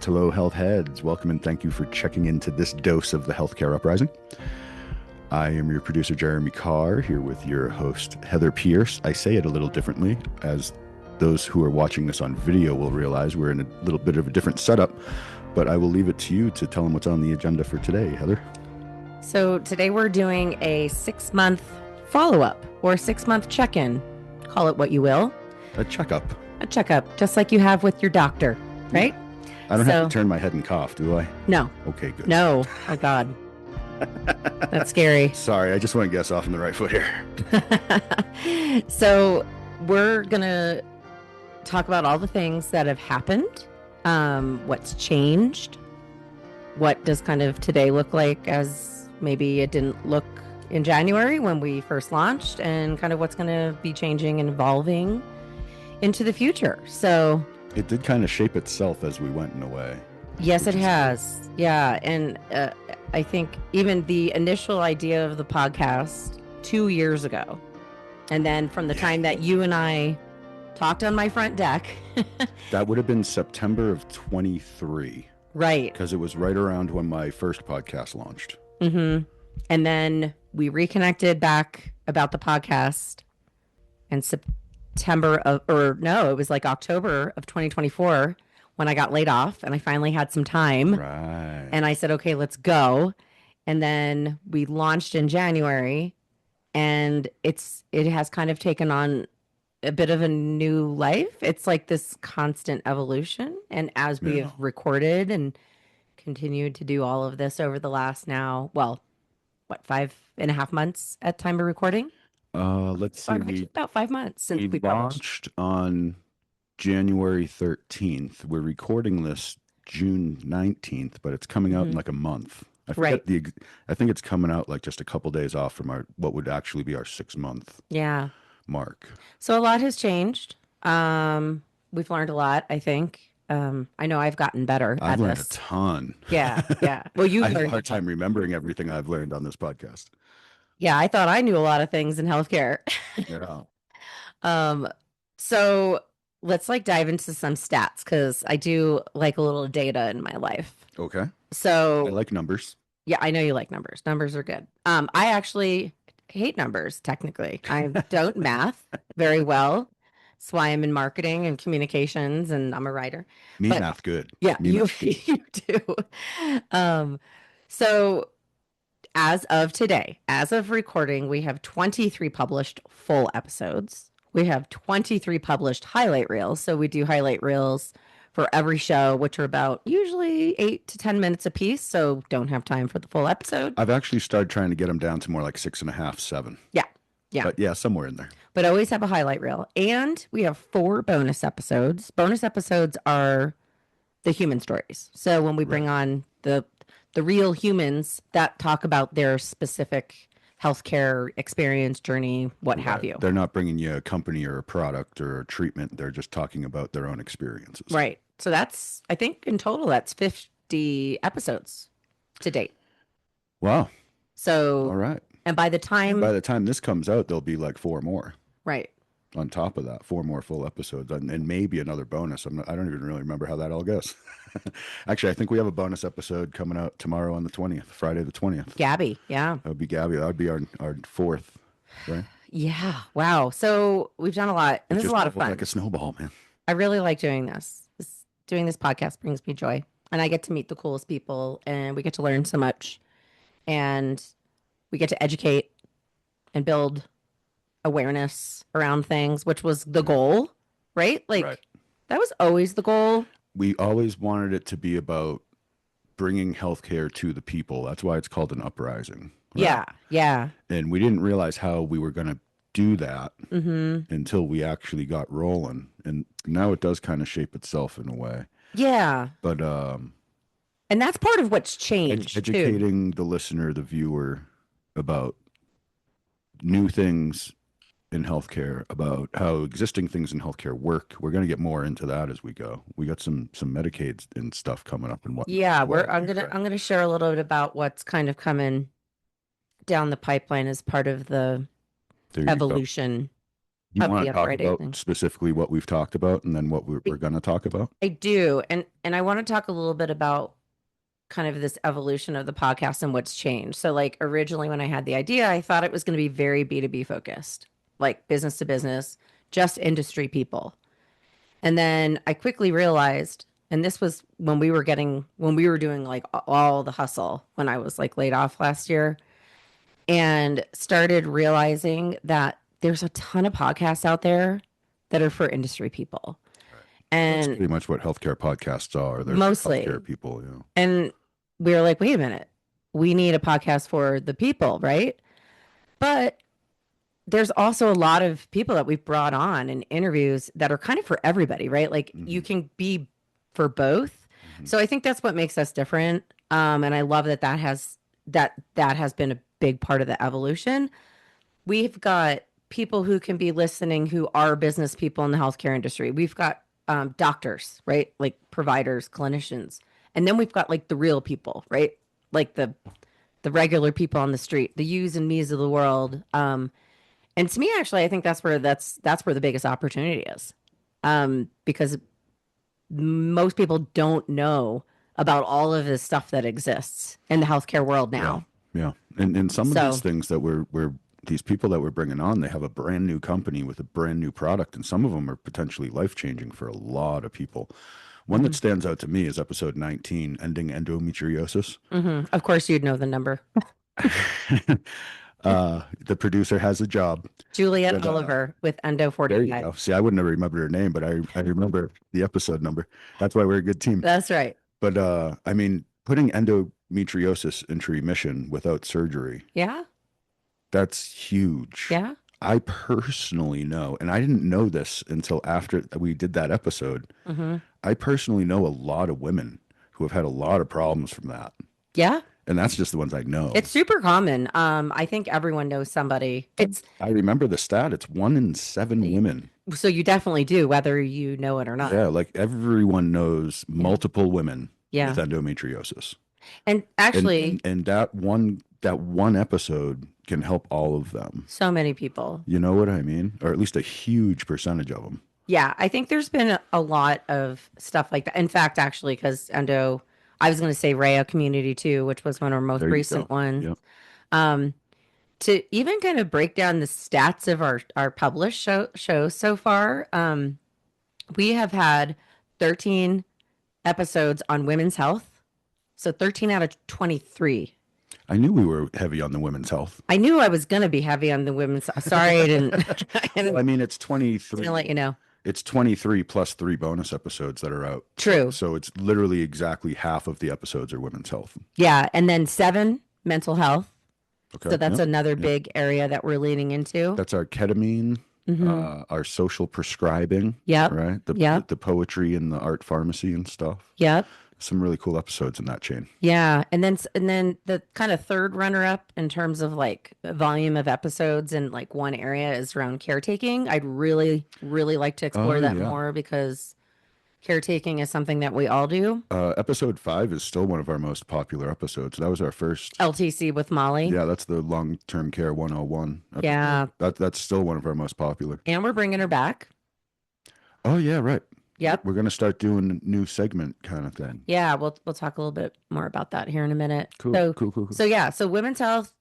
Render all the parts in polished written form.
hello, health heads. Welcome and thank you for checking into this dose of the Healthcare Uprising. I am your producer, Jeremy Carr, here with your host, Heather Pierce. I say it a little differently, as those who are watching this on video will realize we're in a little bit of a different setup, but I will leave it to you to tell them what's on the agenda for today, Heather. So today we're doing a 6-month follow-up or 6-month check-in. Call it what you will. A checkup. A checkup, just like you have with your doctor, right? I don't have to turn my head and cough, do I? No. Okay, good. No. Oh, God. That's scary. Sorry, I just want to get us off on the right foot here. So we're going to talk about all the things that have happened, what's changed, what does kind of today look like as maybe it didn't look in January when we first launched, and kind of what's going to be changing and evolving into the future. So it did kind of shape itself as we went in a way. Yes, it has. Yeah. And I think even the initial idea of the podcast 2 years ago, and then from the time that you and I talked on my front deck. That would have been September of 23. Right. Because it was right around when my first podcast launched. Mm-hmm. And then we reconnected back about the podcast in September of, or no, it was like October of 2024 when I got laid off and I finally had some time. Right. And I said, okay, let's go. And then we launched in January, and it has kind of taken on a bit of a new life. It's like this constant evolution. And as we have recorded and continued to do all of this over the last now, well, what, 5.5 months at time of recording? Let's see. About 5 months since we launched on January 13th. We're recording this June 19th, but it's coming out in like a month. I forget I think it's coming out like just a couple days off from what would actually be our 6-month mark. So a lot has changed. We've learned a lot, I think. I know I've gotten better at this. I've learned a ton. Yeah. Well, I have a hard time remembering everything I've learned on this podcast. Yeah, I thought I knew a lot of things in healthcare. Yeah. So let's dive into some stats, because I do like a little data in my life. Okay. So I like numbers. Yeah, I know you like numbers. Numbers are good. I actually hate numbers, technically. I don't math very well. That's why I'm in marketing and communications, and I'm a writer. Math good. Yeah, you do. So as of today, as of recording, we have 23 published full episodes. We have 23 published highlight reels. So we do highlight reels for every show, which are about usually 8 to 10 minutes a piece. So don't have time for the full episode. I've actually started trying to get them down to more like 6.5, 7. Yeah. But yeah, somewhere in there. But always have a highlight reel. And we have 4 bonus episodes. Bonus episodes are the human stories. So when we bring on the real humans that talk about their specific healthcare experience, journey, what have you. They're not bringing you a company or a product or a treatment. They're just talking about their own experiences. Right. So that's, I think in total, that's 50 episodes to date. Wow. So, all right. And by the time this comes out, there'll be like 4 more. Right. On top of that, 4 more full episodes and maybe another bonus. I don't even really remember how that all goes. Actually, I think we have a bonus episode coming out tomorrow on the 20th, Friday the 20th. Gabby, yeah. That would be Gabby. That would be our 4th, right? Yeah. Wow. So we've done a lot, and this is a lot of fun. Like a snowball, man. I really like doing this. Doing this podcast brings me joy, and I get to meet the coolest people, and we get to learn so much, and we get to educate and build awareness around things, which was the goal, right? That was always the goal. We always wanted it to be about bringing healthcare to the people. That's why it's called an uprising. Right? Yeah. And we didn't realize how we were going to do that until we actually got rolling. And now it does kind of shape itself in a way. Yeah. But and that's part of what's changed. Educating the listener, the viewer, about new things in healthcare, about how existing things in healthcare work. We're going to get more into that as we go. We got some Medicaid and stuff coming up and what. Yeah, I'm gonna share a little bit about what's kind of coming down the pipeline as part of the evolution You of want the to talk about uprising. specifically what we've talked about and then what we're going to talk about? I do, and I want to talk a little bit about kind of this evolution of the podcast and what's changed. So like originally when I had the idea, I thought it was going to be very B2B focused, like business to business, just industry people. And then I quickly realized, and this was when we were doing like all the hustle when I was like laid off last year and started realizing that there's a ton of podcasts out there that are for industry people. Right. That's And pretty much what healthcare podcasts are. They're for mostly, healthcare people, you know. and we were like, wait a minute, we need a podcast for the people, right? But there's also a lot of people that we've brought on in interviews that are kind of for everybody, right? Like Hmm. you can be for both. Hmm. So I think that's what makes us different. And I love that that has been a big part of the evolution. We've got people who can be listening who are business people in the healthcare industry. We've got doctors, right? Like providers, clinicians. And then we've got like the real people, right? Like the regular people on the street, the yous and me's of the world. And to me, actually, I think that's where the biggest opportunity is, because most people don't know about all of this stuff that exists in the healthcare world Yeah. now. Yeah. And some of these So, things that we're these people that we're bringing on, they have a brand new company with a brand new product, and some of them are potentially life changing for a lot of people. One that mhm, stands out to me is episode 19, ending endometriosis. of course, you'd know the number. The producer has a job. Juliet But Oliver with Endo there you 45. go. See, I wouldn't have remembered her name, but I remember the episode number. That's why we're a good team. That's right. But I mean, putting endometriosis into remission without surgery, Yeah. that's huge. Yeah. I personally know, and I didn't know this until after we did that episode. Hmm. I personally know a lot of women who have had a lot of problems from that. Yeah. And that's just the ones I know. It's super common. I think everyone knows somebody. It's I remember the stat. It's 1 in 7 women. so you definitely do, whether you know it or not. Yeah, like everyone knows Yeah. multiple women with Yeah. endometriosis. And And actually, and that one episode can help all of them. so many people. You know what I mean? Or at least a huge percentage of them. Yeah, I think there's been a lot of stuff like that. In fact, actually, because Endo, I was going to say Rhea Community too, which was one of our most There you recent go. ones. Yep. Um, to even kind of break down the stats of our published shows so far, we have had 13 episodes on women's health. So 13 out of 23. I knew we were heavy on the women's health. I knew I was going to be heavy on the women's. Sorry, I didn't. I Well, I didn't mean, it's gonna let 23. you know. It's 23 plus 3 bonus episodes that are out. True. So it's literally exactly half of the episodes are women's health. Yeah, and then 7 mental health. Okay. So that's Yep. another Yep. big area that we're leaning into. That's our ketamine, Hmm. our social prescribing, Yep. right? The, Yep. the poetry and the art pharmacy and stuff. Yep. Some really cool episodes in that chain. Yeah. And then the kind of third runner up in terms of like volume of episodes in like one area is around caretaking. I'd really, really like to explore Oh, that yeah. more because caretaking is something that we all do. Episode 5 is still one of our most popular episodes. That was our first. LTC with Molly. Yeah, that's the long-term care 101 episode. Yeah. That's still one of our most popular. And we're bringing her back. Oh, yeah, right. Yep. We're going to start doing a new segment kind of thing. Yeah, we'll talk a little bit more about that here in a minute. Cool, So cool. so yeah, so women's health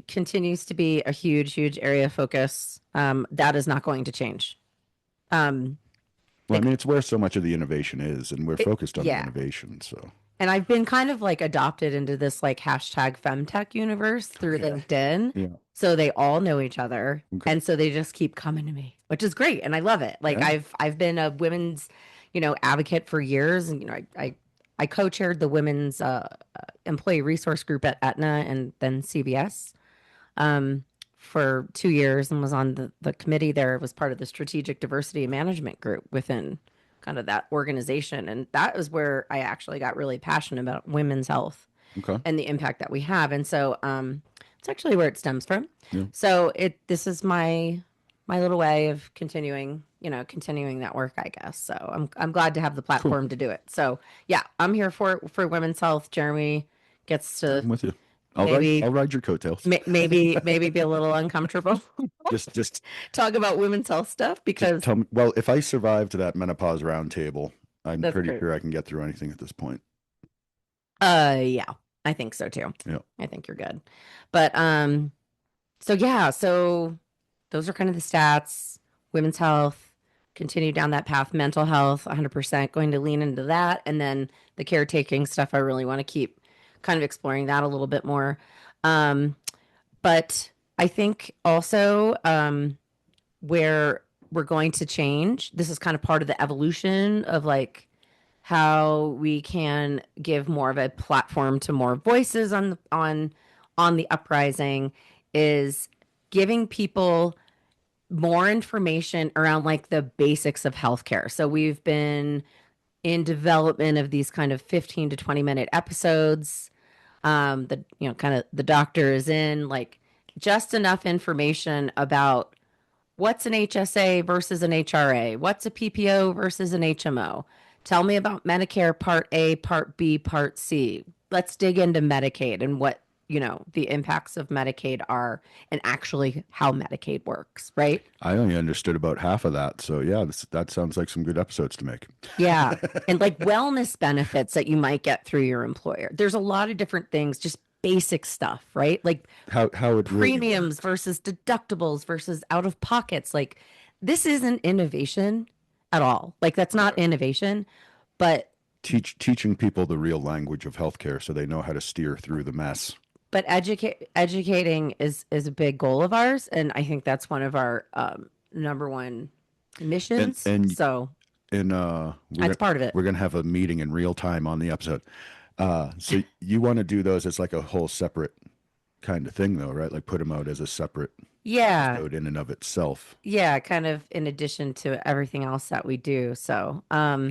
continues to be a huge area of focus. That is not going to change. Um, Well, I mean, it's where so much of the innovation is, and we're focused on the yeah. innovation. So, And I've been kind of like adopted into this like hashtag femtech universe through LinkedIn. yeah. So they all know each other. Okay. And so they just keep coming to me, which is great. And I love it. Like Yeah. I've been a women's, advocate for years. And I co-chaired the women's employee resource group at Aetna and then CVS for 2 years and was on the committee there, was part of the strategic diversity management group within kind of that organization. And that is where I actually got really passionate about women's health Okay. and the impact that we have. And so it's actually where it stems from. Yeah. So this is my little way of continuing that work, I guess. So I'm glad to have the platform to do it. So yeah, I'm here for women's health. Jeremy gets to I'm with you. maybe I'll ride your coattails. maybe be a little uncomfortable. Just Talk about women's health stuff just because tell me. Well, if I survived that menopause roundtable, I'm that's pretty great. sure I can get through anything at this point. Yeah, I think so too. Yeah. I think you're good. But so yeah, so those are kind of the stats. Women's health, continue down that path. Mental health, 100% going to lean into that, and then the caretaking stuff. I really want to keep kind of exploring that a little bit more. Um, but I think also where we're going to change. This is kind of part of the evolution of like how we can give more of a platform to more voices on the uprising is giving people more information around like the basics of healthcare. So we've been in development of these kind of 15 to 20-minute episodes. The kind of the doctor is in like just enough information about what's an HSA versus an HRA? What's a PPO versus an HMO? Tell me about Medicare Part A, Part B, Part C. Let's dig into Medicaid and what, the impacts of Medicaid are and actually how Medicaid works, right? I only understood about half of that. So yeah, that sounds like some good episodes to make. Yeah. And like wellness benefits that you might get through your employer. There's a lot of different things, just basic stuff, right? Like How it really premiums works. versus deductibles versus out of pockets. Like this isn't innovation at all. Like that's not Right. innovation, but Teaching people the real language of healthcare so they know how to steer through the mess. educating is a big goal of ours, and I think that's one of our number one And missions. and So and that's part of it. we're gonna have a meeting in real time on the episode. So you want to do those as like a whole separate kind of thing, though, right? Like put them out as a separate Yeah, episode in and of itself. yeah, kind of in addition to everything else that we do. So,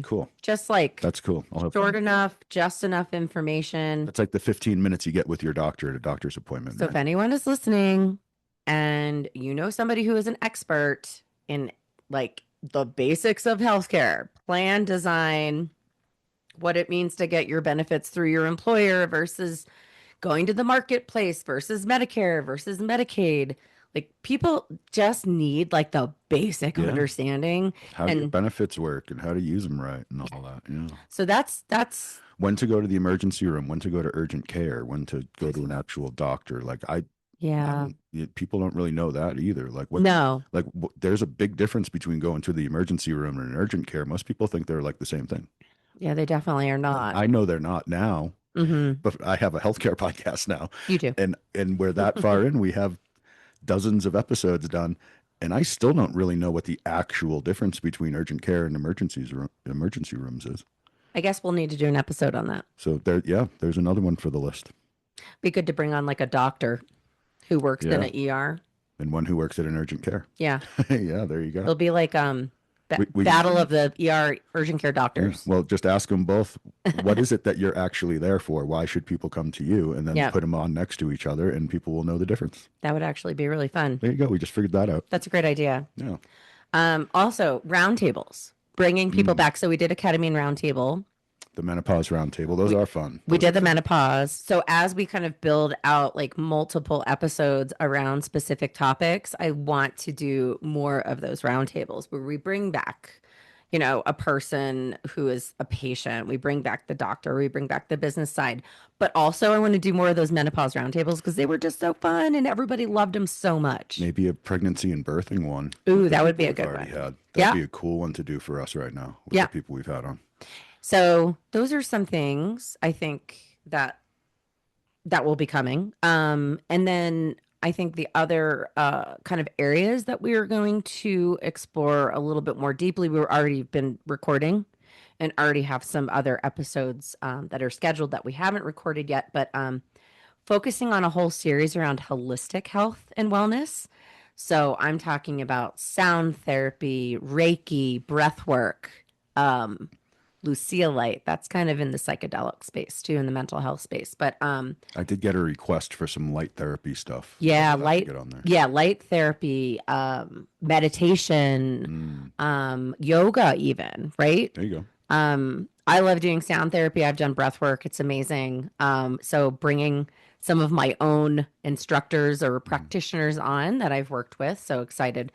Cool. just like That's cool. I'll have short enough, just enough information. That's like the 15 minutes you get with your doctor at a doctor's appointment, So if right? anyone is listening and you know somebody who is an expert in like the basics of healthcare, plan design, what it means to get your benefits through your employer versus going to the marketplace versus Medicare versus Medicaid. Like people just need like the basic Yeah. understanding. How your And benefits work and how to use them right and all that. Yeah. so that's When to go to the emergency room, when to go to urgent care, when to go to an actual doctor. Like I yeah. don't, people don't really know that either. No. There's a big difference between going to the emergency room and an urgent care. Most people think they're like the same thing. Yeah, they definitely are And not. I know they're not now, Mm-hmm. but I have a healthcare podcast now, You do. and we're that far in. We have dozens of episodes done, and I still don't really know what the actual difference between urgent care and emergency rooms is. I guess we'll need to do an episode on that. So there's another one for the list. Be good to bring on like a doctor who works in Yeah, an ER. and one who works at an urgent care. Yeah. Yeah, there you go. It'll be like We battle of the ER urgent care Yeah, doctors. well, just ask them both. What is it that you're actually there for? Why should people come to you? And then Yeah. put them on next to each other, and people will know the difference. That would actually be really fun. There you go. We just figured that out. That's a great idea. Yeah. Also, roundtables, bringing people back. So we did a ketamine roundtable. The menopause roundtable. Those are fun. We did the menopause. So as we kind of build out like multiple episodes around specific topics, I want to do more of those roundtables where we bring back, a person who is a patient. We bring back the doctor. We bring back the business side. But also, I want to do more of those menopause roundtables because they were just so fun and everybody loved them so much. Maybe a pregnancy and birthing one. Ooh, that would be a We've good already one. had. Yeah. That'd be a cool one to do for us right now with Yeah. the people we've had on. So those are some things I think that will be coming. And then I think the other kind of areas that we are going to explore a little bit more deeply, we've already been recording and already have some other episodes that are scheduled that we haven't recorded yet, but focusing on a whole series around holistic health and wellness. So I'm talking about sound therapy, Reiki, breath work, Lucia Light. That's kind of in the psychedelic space too, in the mental health space. But I did get a request for some light therapy stuff. yeah, I'll have to light get on there. yeah, light therapy, meditation, yoga even, right? There you go. I love doing sound therapy. I've done breath work. It's amazing. So bringing some of my own instructors or Mhm. practitioners on that I've worked with. So excited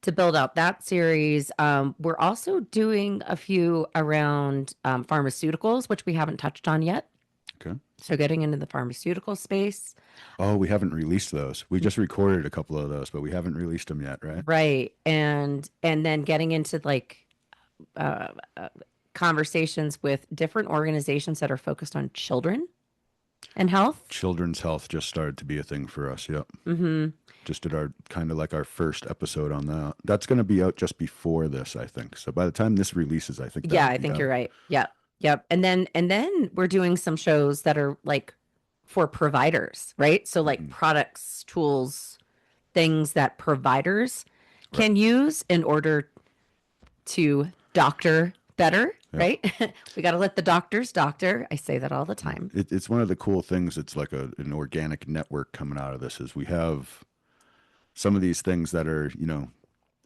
to build out that series. We're also doing a few around pharmaceuticals, which we haven't touched on yet. Okay. So getting into the pharmaceutical space. Oh, we haven't released those. We just recorded a couple of those, but we haven't released them yet, right? Right. And then getting into like uh, uh, conversations with different organizations that are focused on children and health. Children's health just started to be a thing for us. Yep. Hmm. Just did our kind of like our first episode on that. That's going to be out just before this, I think. So by the time this releases, I think Yeah, that'll I be think you're out. right. Yep. Yep. And then we're doing some shows that are like for providers, right? So like Mhm. products, tools, things that providers Right. can use in order to doctor better, Yeah. right? We got to let the doctors doctor. I say that all the Yeah. time. It's one of the cool things. It's like an organic network coming out of this is we have some of these things that are,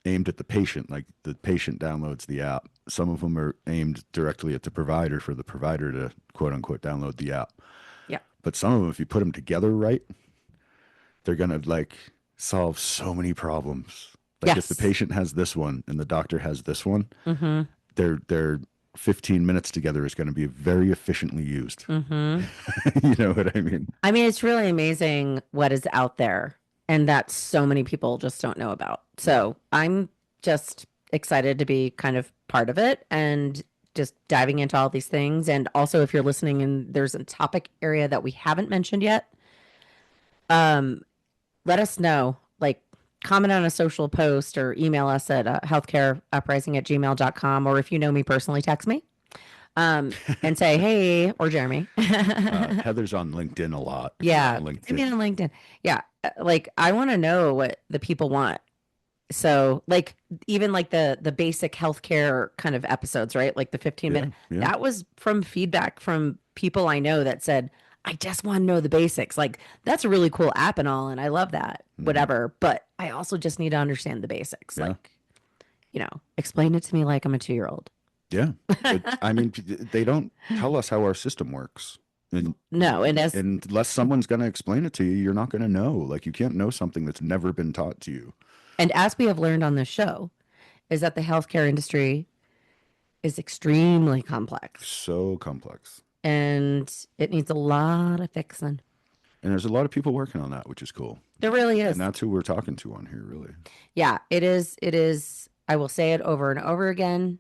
aimed at the patient, like the patient downloads the app. Some of them are aimed directly at the provider for the provider to quote unquote download the app. Yeah. But some of them, if you put them together right, they're going to like solve so many problems. Like if the Yes. patient has this one and the doctor has this one, Mm-hmm. their 15 minutes together is going to be very efficiently used. Mm-hmm. You know what I mean? I mean, it's really amazing what is out there and that so many people just don't know about. Yeah. So I'm just excited to be kind of part of it and just diving into all these things. And also, if you're listening and there's a topic area that we haven't mentioned yet, um, let us know. Like, comment on a social post or email us at healthcareuprising@gmail.com. Or if you know me personally, text me and say, hey, or Jeremy. Heather's on LinkedIn a lot. Yeah, find me LinkedIn. on LinkedIn. Yeah, like I want to know what the people want. So, like even like the basic healthcare kind of episodes, right? Like the 15 Yeah. minute. Yeah. That was from feedback from people I know that said, "I just want to know the basics." Like that's a really cool app and all, and I love that. Hmm. Whatever, but I also just need to understand the basics. Yeah. Like, explain it to me like I'm a 2-year-old. Yeah. I mean, they don't tell us how our system works. And No, and as unless someone's going to explain it to you, you're not going to know. Like you can't know something that's never been taught to you. and as we have learned on this show, is that the healthcare industry is extremely complex So complex. and it needs a lot of fixing. And there's a lot of people working on that, which is cool. There really And is. that's who we're talking to on here, really. Yeah, it is. It is. I will say it over and over again.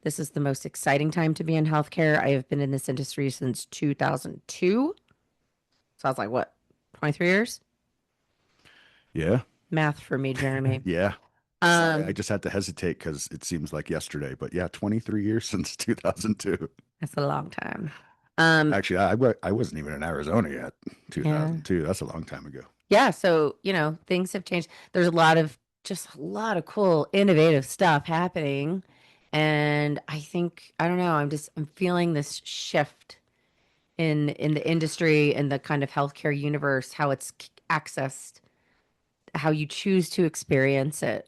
This is the most exciting time to be in healthcare. I have been in this industry since 2002. So I was like, what, 23 years? Yeah. Math for me, Jeremy. Yeah. Sorry, I Um, just had to hesitate because it seems like yesterday. But yeah, 23 years since 2002. that's a long time. Um, Actually, I wasn't even in Arizona yet. yeah. 2002. That's a long time ago. Yeah, so, things have changed. There's a lot of cool, innovative stuff happening. And I don't know, I'm feeling this shift in the industry and the kind of healthcare universe, how it's accessed, how you choose to experience it,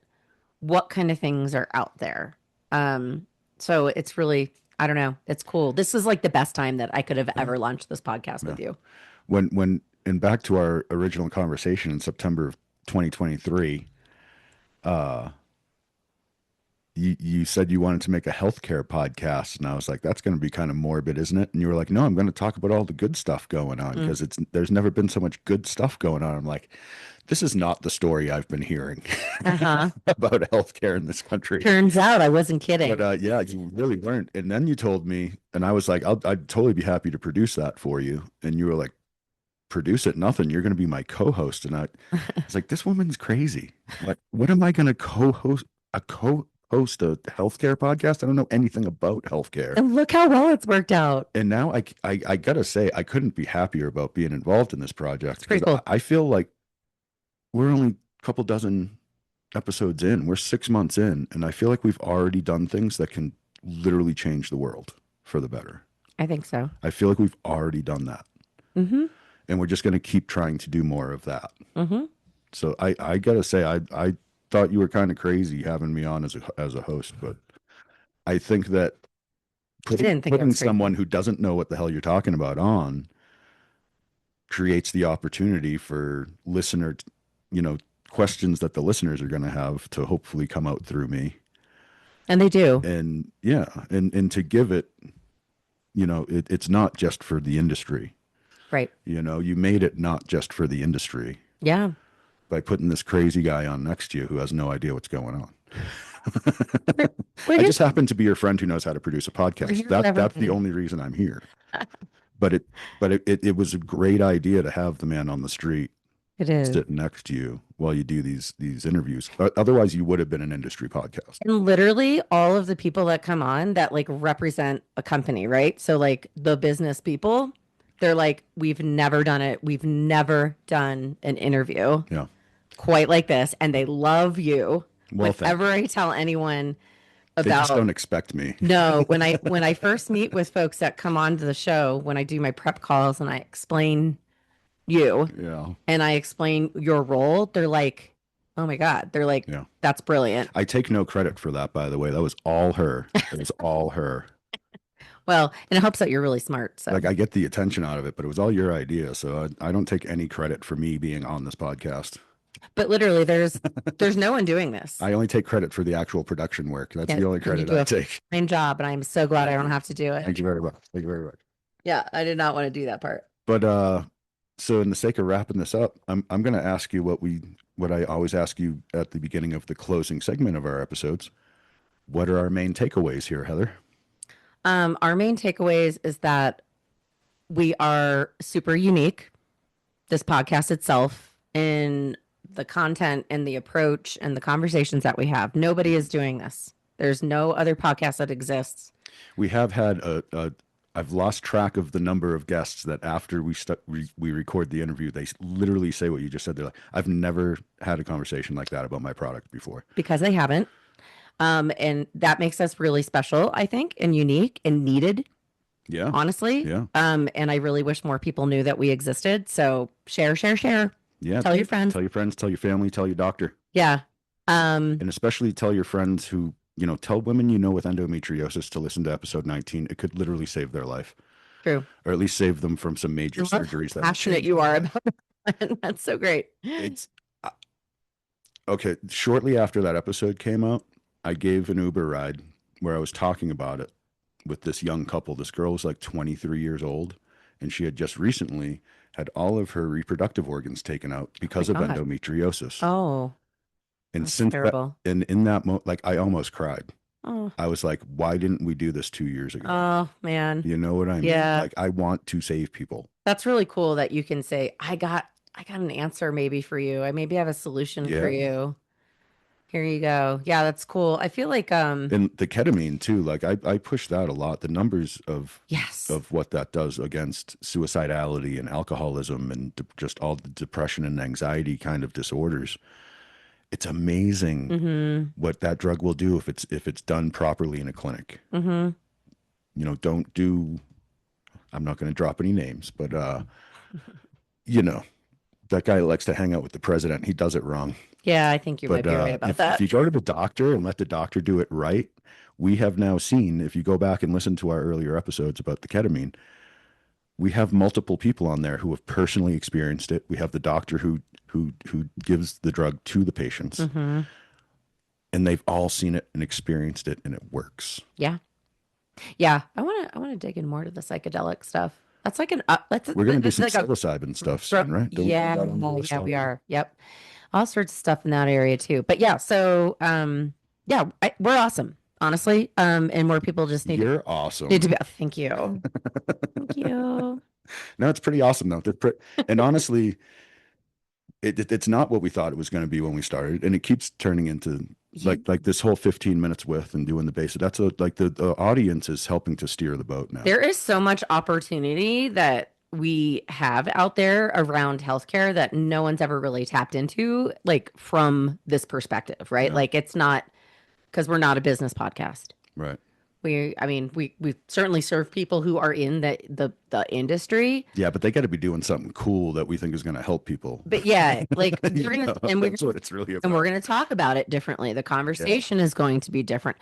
what kind of things are out there. So it's really, I don't know, it's cool. This is like the best time that I could have Yeah. ever launched this podcast Yeah. with you. And back to our original conversation in September of 2023, uh, you said you wanted to make a healthcare podcast, and I was like, that's going to be kind of morbid, isn't it? And you were like, no, I'm going to talk about all the good stuff going on Mm. because there's never been so much good stuff going on. I'm like, this is not the story I've been hearing Uh-huh. about healthcare in this country. Turns out I wasn't But kidding. yeah, you really weren't. And then you told me, and I was like, I'd totally be happy to produce that for you. And you were like, produce it, nothing. You're going to be my co-host. And I was like, this woman's crazy. Like, what am I going to co-host? A co-host a healthcare podcast? I don't know anything about healthcare. And look how well it's worked out. And now I gotta say, I couldn't be happier about being involved in this project It's because pretty cool. I feel like we're only a couple dozen episodes in. We're 6 months in, and I feel like we've already done things that can literally change the world for the better. I think so. I feel like we've already done that. Mm-hmm. And we're just going to keep trying to do more of that. Mm-hmm. So I gotta say, I thought you were kind of crazy having me on as a host, but I think that I didn't think it Putting was crazy. someone who doesn't know what the hell you're talking about on creates the opportunity for listener, you know, questions that the listeners are going to have to hopefully come out through me. And they do. And yeah, and to give it, it's not just for the industry. Right. You made it not just for the industry Yeah. by putting this crazy guy on next to you who has no idea what's going on. We're, we're I here, just happen to be your friend who knows how to produce a we're podcast. here with That's the everybody. only reason I'm here. But it was a great idea to have the man on the street It is. sitting next to you while you do these interviews. Otherwise, you would have been an industry podcast. And literally all of the people that come on that like represent a company, right? So like the business people, they're like, we've never done it. We've never done an interview Yeah. quite like this. And they love you. Well, thank Whenever you. I tell anyone They just about don't expect me. no, when I first meet with folks that come on to the show, when I do my prep calls and I explain you Yeah. and I explain your role, they're like, oh my God. They're like, Yeah. that's brilliant. I take no credit for that, by the way. That was all her. It was all her. Well, and it helps that you're really smart. So Like I get the attention out of it, but it was all your idea. So I don't take any credit for me being on this podcast. but literally there's no one doing this. I only take credit for the actual production work. That's Yeah, the only you credit do I a take. fine job, and I'm so glad I don't have to do it. Thank you very much. Thank you very much. Yeah, I did not want to do that part. But so in the sake of wrapping this up, I'm going to ask you what I always ask you at the beginning of the closing segment of our episodes. What are our main takeaways here, Heather? Our main takeaways is that we are super unique. This podcast itself, in the content and the approach and the conversations that we have. Nobody is doing this. There's no other podcast that exists. We have had I've lost track of the number of guests that after we record the interview, they literally say what you just said. They're like, I've never had a conversation like that about my product before. Because they haven't. And that makes us really special, I think, and unique and needed, Yeah. honestly. Yeah. And I really wish more people knew that we existed. So share, share, share. Yeah. Tell your friends. Tell your friends, tell your family, tell your doctor. Yeah. And especially tell your friends who, tell women with endometriosis to listen to episode 19. It could literally save their life. True. Or at least save them from some major surgeries. How passionate you are about it. That's so great. It's okay. Shortly after that episode came out, I gave an Uber ride where I was talking about it with this young couple. This girl was like 23 years old, and she had just recently had all of her reproductive organs taken out because of God. endometriosis. Oh, and that's since terrible. that, and in that moment, like I almost cried. Oh, I was like, why didn't we do this 2 years ago? oh man. You know what I mean? Yeah. Like I want to save people. That's really cool that you can say, I got an answer maybe for you. I maybe have a solution for Yeah. you. Here you go. Yeah, that's cool. I feel like And the ketamine too, like I push that a lot. The numbers yes. of what that does against suicidality and alcoholism and just all the depression and anxiety kind of disorders. It's amazing Mm-hmm. what that drug will do if it's done properly in a clinic. Mm-hmm. Don't do, I'm not going to drop any names, but that guy likes to hang out with the president. He does it wrong. Yeah, I think you might But be right about if that. you go to the doctor and let the doctor do it right, we have now seen, if you go back and listen to our earlier episodes about the ketamine, we have multiple people on there who have personally experienced it. We have the doctor who gives the drug to the patients, Mm-hmm. and they've all seen it and experienced it, and it works. Yeah. Yeah. I want to dig in more to the psychedelic stuff. That's like We're going to do it's some like a psilocybin stuff soon, right? Don't we yeah, put that on the list yeah, we already? are. Yep. All sorts of stuff in that area too. But yeah, so yeah, we're awesome, honestly. And more people just You're awesome. need to be. Thank you. Thank you. No, it's pretty awesome though. And honestly, it's not what we thought it was going to be when we started, and it keeps turning into like this whole 15 minutes with and doing the basic. That's like the audience is helping to steer the boat now. There is so much opportunity that we have out there around healthcare that no one's ever really tapped into, like from this perspective, right? Yeah. Like it's not because we're not a business podcast. Right. We certainly serve people who are in the industry. Yeah, but they got to be doing something cool that we think is going to help people. But yeah, like That's what it's really about. and we're gonna talk about it differently. The conversation is going to be different.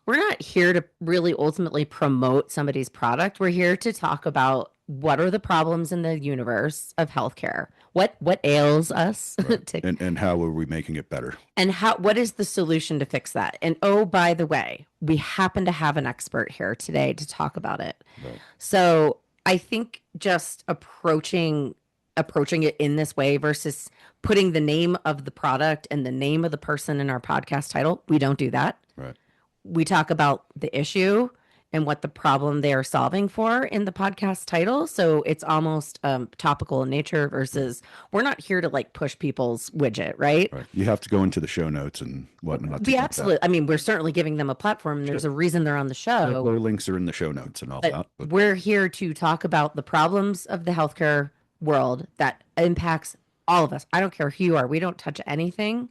we're not here to really ultimately promote somebody's product. We're here to talk about what are the problems in the universe of healthcare. What ails us Right. to, And how are we making it better? and how what is the solution to fix that? And oh, by the way, we happen to have an expert here today to talk about it. Right. So I think just approaching it in this way versus putting the name of the product and the name of the person in our podcast title, we don't do that. Right. We talk about the issue and what the problem they are solving for in the podcast title. So it's almost topical in nature versus we're not here to like push people's widget, right? Right. You have to go into the show notes and whatnot. We absolutely, I mean, we're certainly giving them a platform and there's a reason they're on the show. Their links are in the show notes and all But that. But we're here to talk about the problems of the healthcare world that impacts all of us. I don't care who you are. We don't touch anything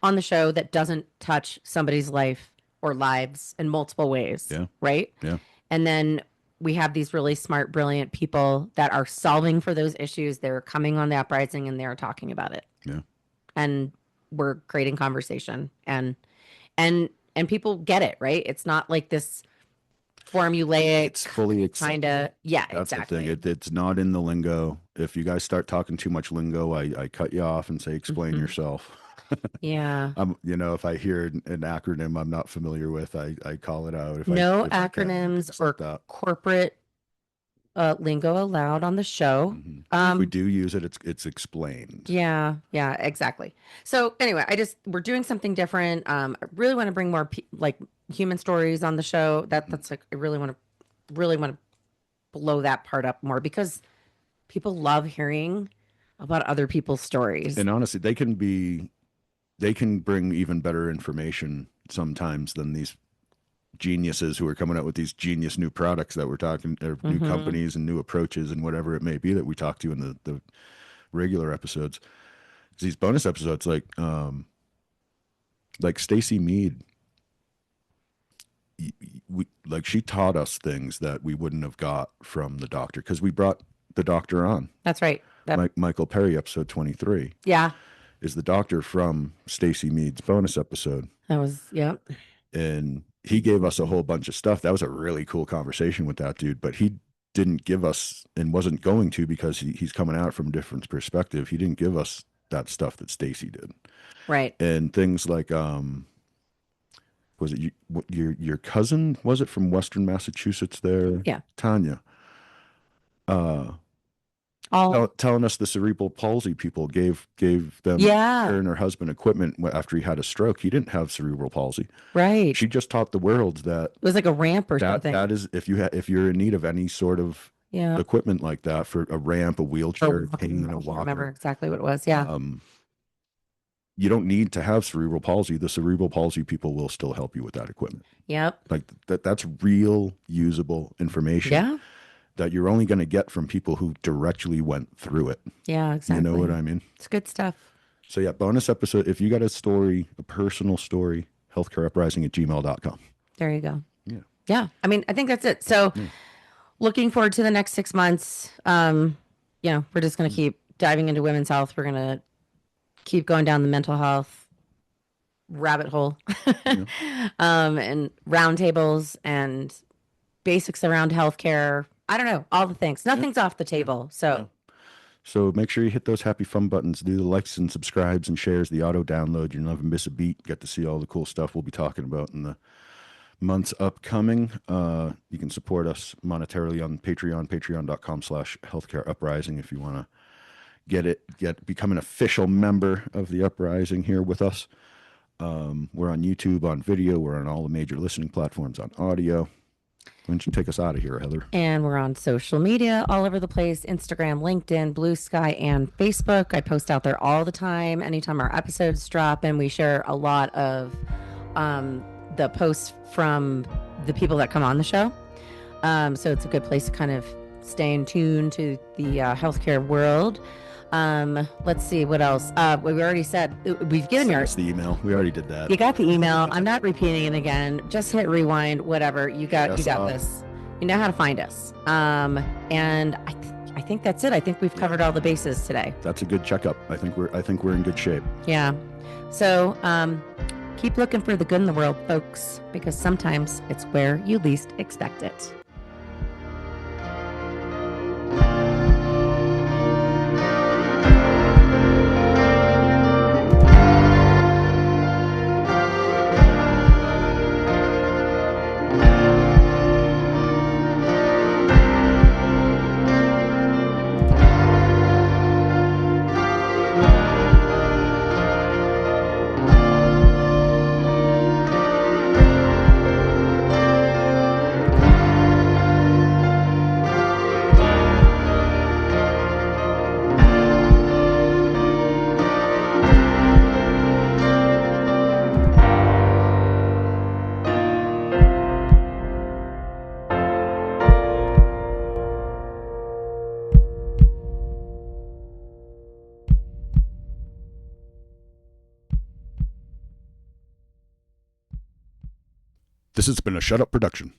on the show that doesn't touch somebody's life or lives in multiple ways. Yeah. Right. Yeah. And then we have these really smart, brilliant people that are solving for those issues. They're coming on the Uprising and they're talking about it. Yeah. And we're creating conversation and people get it, right? It's not like this formulaic, It's fully kind of, yeah, That's exactly. the thing. It's not in the lingo. If you guys start talking too much lingo, I cut you off and say, explain Mhm. yourself. Yeah. If I hear an acronym I'm not familiar with, I call it out. No if I can, acronyms just or like that. corporate lingo allowed on the show. Mhm. If we do use it, it's explained. Yeah, yeah, exactly. So anyway, we're doing something different. I really want to bring more like human stories on the show. That's like I really want to blow that part up more because people love hearing about other people's stories. And honestly, they can bring even better information sometimes than these geniuses who are coming out with these genius new products that we're talking, or new companies and new approaches and whatever it may be that we talk to in the regular episodes. These bonus episodes, like Stacy Mead, she taught us things that we wouldn't have got from the doctor because we brought the doctor on. That's right. Michael Perry, episode 23. Yeah. Is the doctor from Stacy Mead's bonus episode. That was, yeah. And he gave us a whole bunch of stuff. That was a really cool conversation with that dude, but he didn't give us and wasn't going to because he's coming out from a different perspective. He didn't give us that stuff that Stacy did. Right. And things like, was it your cousin, was it from Western Massachusetts there? Yeah. Tanya. Telling us the cerebral palsy people gave them, her and her husband, equipment after he had a stroke. He didn't have cerebral palsy. Right. She just taught the world that it was like a ramp or something. That is, if you're in need of any sort of equipment like that, for a ramp, a wheelchair, a cane, and a walker. I remember exactly what it was. Yeah. You don't need to have cerebral palsy. The cerebral palsy people will still help you with that equipment. Yep. Like that's real usable information. Yeah. That you're only going to get from people who directly went through it. Yeah, exactly. You know what I mean? It's good stuff. So yeah, bonus episode. If you got a story, a personal story, healthcareuprising@gmail.com. There you go. Yeah. Yeah. I mean, I think that's it. So looking forward to the next 6 months. We're just going to keep diving into women's health. We're going to keep going down the mental health rabbit hole and roundtables and basics around healthcare. I don't know, all the things. Nothing's off the table. So make sure you hit those happy fun buttons, do the likes and subscribes and shares, the auto download. You'll never miss a beat. Get to see all the cool stuff we'll be talking about in the months upcoming. You can support us monetarily on Patreon, patreon.com/healthcareuprising if you want to become an official member of the Uprising here with us. We're on YouTube on video. We're on all the major listening platforms on audio. Why don't you take us out of here, Heather? And we're on social media all over the place: Instagram, LinkedIn, Blue Sky, and Facebook. I post out there all the time, anytime our episodes drop, and we share a lot of the posts from the people that come on the show. So it's a good place to kind of stay in tune to the healthcare world. Let's see what else. We already said we've given yours the email. We already did that. You got the email. I'm not repeating it again. Just hit rewind. Whatever you got. You got this. You know how to find us. And I think that's it. I think we've covered all the bases today. That's a good checkup. I think we're in good shape. Yeah. So Keep looking for the good in the world, folks, because sometimes it's where you least expect it. This has been a Shut Up production.